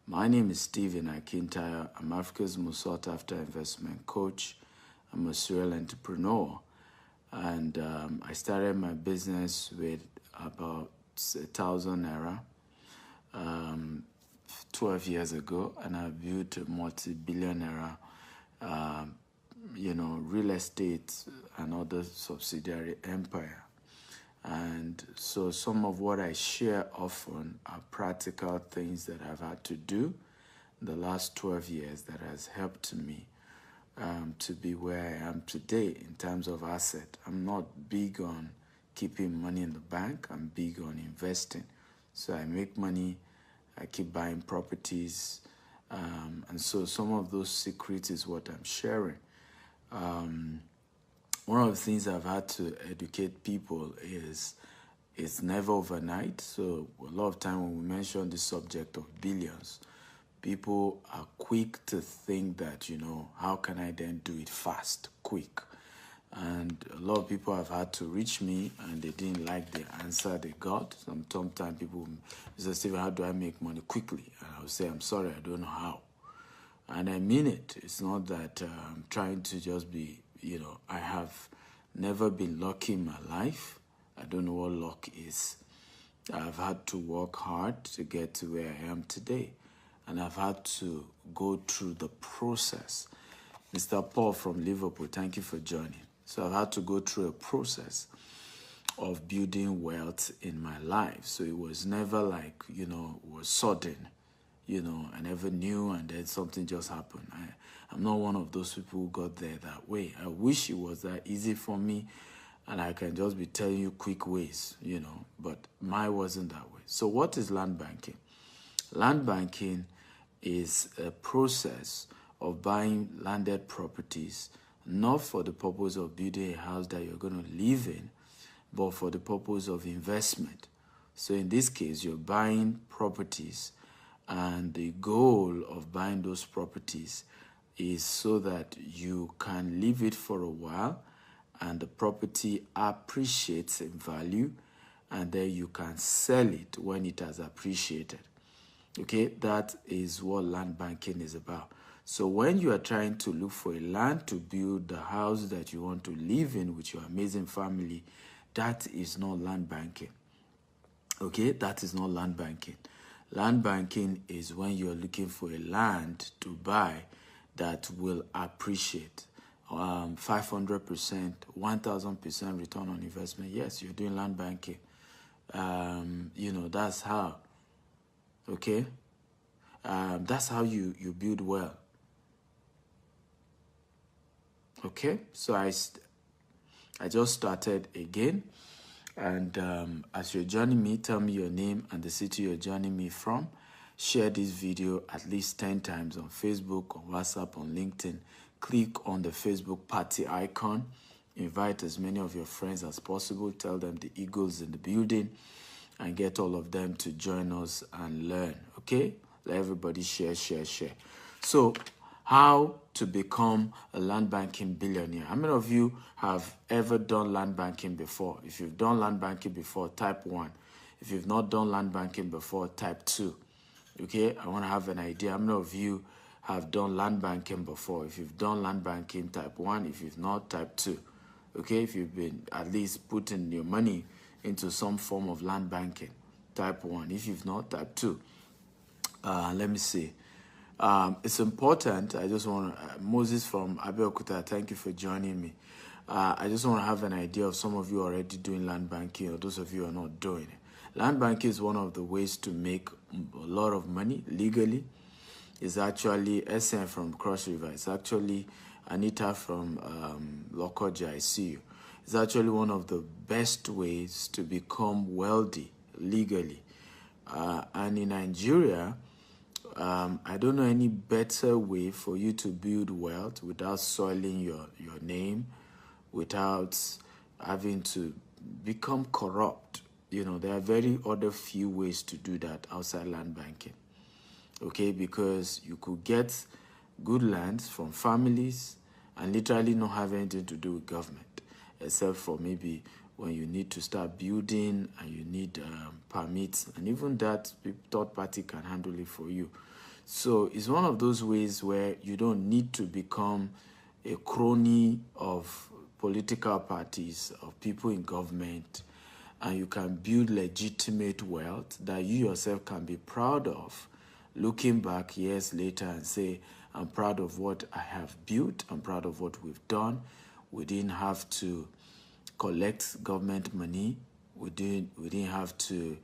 My name is Stephen Akintaya. I'm Africa's most sought after investment coach. I'm a serial entrepreneur. And I started my business with about 1,000 naira 12 years ago, and I built a multi-billion naira, real estate and other subsidiary empire. And so some of what I share often are practical things that I've had to do the last 12 years that has helped me to be where I am today in terms of asset. I'm not big on keeping money in the bank. I'm big on investing. So I make money, I keep buying properties. And so some of those secrets is what I'm sharing. One of the things I've had to educate people is it's never overnight. So a lot of time when we mention the subject of billions, people are quick to think that, how can I then do it fast, quick? And a lot of people have had to reach me and they didn't like the answer they got. Sometimes people say, Stephen, how do I make money quickly? And I'll say, I'm sorry, I don't know how. And I mean it. It's not that I'm trying to just be, I have never been lucky in my life. I don't know what luck is. I've had to work hard to get to where I am today. And I've had to go through the process. Mr. Paul from Liverpool, thank you for joining. So I've had to go through a process of building wealth in my life. So it was never like, it was sudden. I never knew and then something just happened. I'm not one of those people who got there that way. I wish it was that easy for me and I can just be telling you quick ways, but mine wasn't that way. So what is land banking? Land banking is a process of buying landed properties, not for the purpose of building a house that you're going to live in, but for the purpose of investment. So in this case, you're buying properties, and the goal of buying those properties is so that you can leave it for a while and the property appreciates in value, and then you can sell it when it has appreciated. Okay, that is what land banking is about. So when you are trying to look for a land to build the house that you want to live in with your amazing family, that is not land banking. Okay, that is not land banking. Land banking is when you're looking for a land to buy that will appreciate 500%, 1,000% return on investment. Yes, you're doing land banking. That's how. Okay, that's how you build well. Okay, so I just started again, and as you're joining me, tell me your name and the city you're joining me from. Share this video at least 10 times on Facebook, on WhatsApp, on LinkedIn. Click on the Facebook party icon. Invite as many of your friends as possible. Tell them the Eagles in the building and get all of them to join us and learn, okay? Let everybody share. So, how to become a land banking billionaire? How many of you have ever done land banking before? If you've done land banking before, type 1. If you've not done land banking before, type 2. Okay, I want to have an idea. How many of you have done land banking before? If you've done land banking, type 1. If you've not, type 2. Okay, if you've been at least putting your money into some form of land banking, type 1. If you've not, type 2. Let me see. It's important. I just want to, Moses from Abeokuta, thank you for joining me. I just want to have an idea of some of you already doing land banking or those of you who are not doing it. Land banking is one of the ways to make a lot of money legally. It's actually SN from Cross River. It's actually Anita from Lokoja, I see you. It's actually one of the best ways to become wealthy legally. And in Nigeria, I don't know any better way for you to build wealth without soiling your name, without having to become corrupt. There are very other few ways to do that outside land banking. Okay, because you could get good lands from families and literally not have anything to do with government, except for maybe when you need to start building and you need permits, and even that third party can handle it for you. So it's one of those ways where you don't need to become a crony of political parties, of people in government, and you can build legitimate wealth that you yourself can be proud of, looking back years later and say, I'm proud of what I have built, I'm proud of what we've done. We didn't have to collect government money. We didn't have to,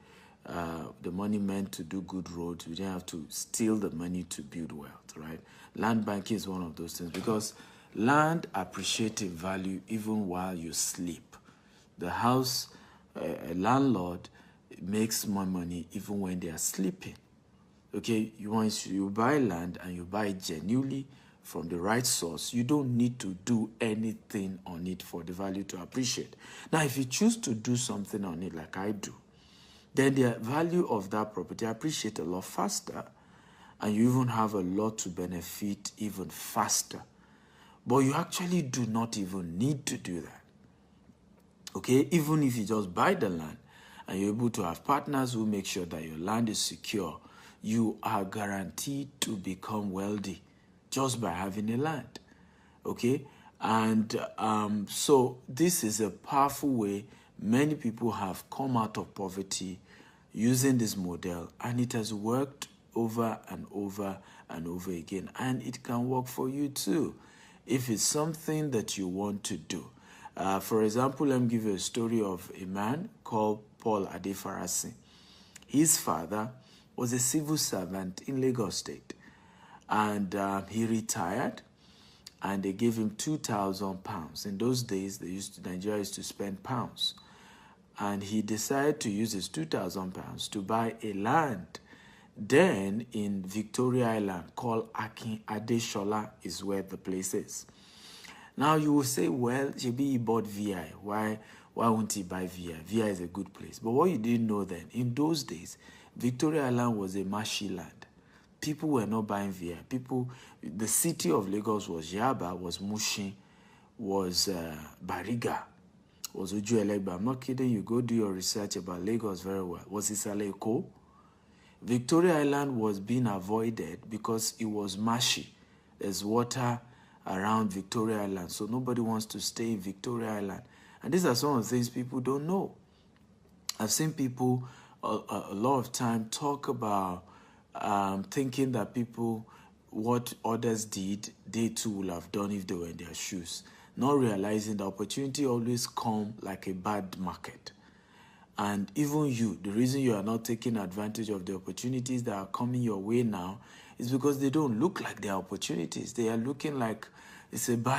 the money meant to do good roads. We didn't have to steal the money to build wealth, right? Land banking is one of those things because land appreciates in value even while you sleep. The house, a landlord makes more money even when they are sleeping. Okay, you buy land and you buy it genuinely from the right source, you don't need to do anything on it for the value to appreciate. Now, if you choose to do something on it like I do, then the value of that property appreciates a lot faster, and you even have a lot to benefit even faster. But you actually do not even need to do that. Okay, even if you just buy the land and you're able to have partners who make sure that your land is secure, you are guaranteed to become wealthy just by having a land. Okay, and so this is a powerful way many people have come out of poverty using this model, and it has worked over and over and over again, and it can work for you too if it's something that you want to do. For example, let me give you a story of a man called Paul Adefarasin. His father was a civil servant in Lagos State, and he retired, and they gave him £2,000. In those days, Nigeria used to spend pounds, and he decided to use his £2,000 to buy a land. Then in Victoria Island, called Akin Adeshola, is where the place is. Now you will say, well, maybe he bought VI. Why won't he buy VI? VI is a good place. But what you didn't know then, in those days, Victoria Island was a marshy land. People were not buying VI. The city of Lagos was Yaba, was Mushin, was Bariga, was Ojuelegba. I'm not kidding you. Go do your research about Lagos very well. Was Isale Eko? Victoria Island was being avoided because it was marshy. There's water around Victoria Island, so nobody wants to stay in Victoria Island. And these are some of the things people don't know. I've seen people a lot of time talk about thinking that what others did, they too will have done if they were in their shoes, not realizing the opportunity always come like a bad market. And even you, the reason you are not taking advantage of the opportunities that are coming your way now is because they don't look like they are opportunities. They are looking like it's a bad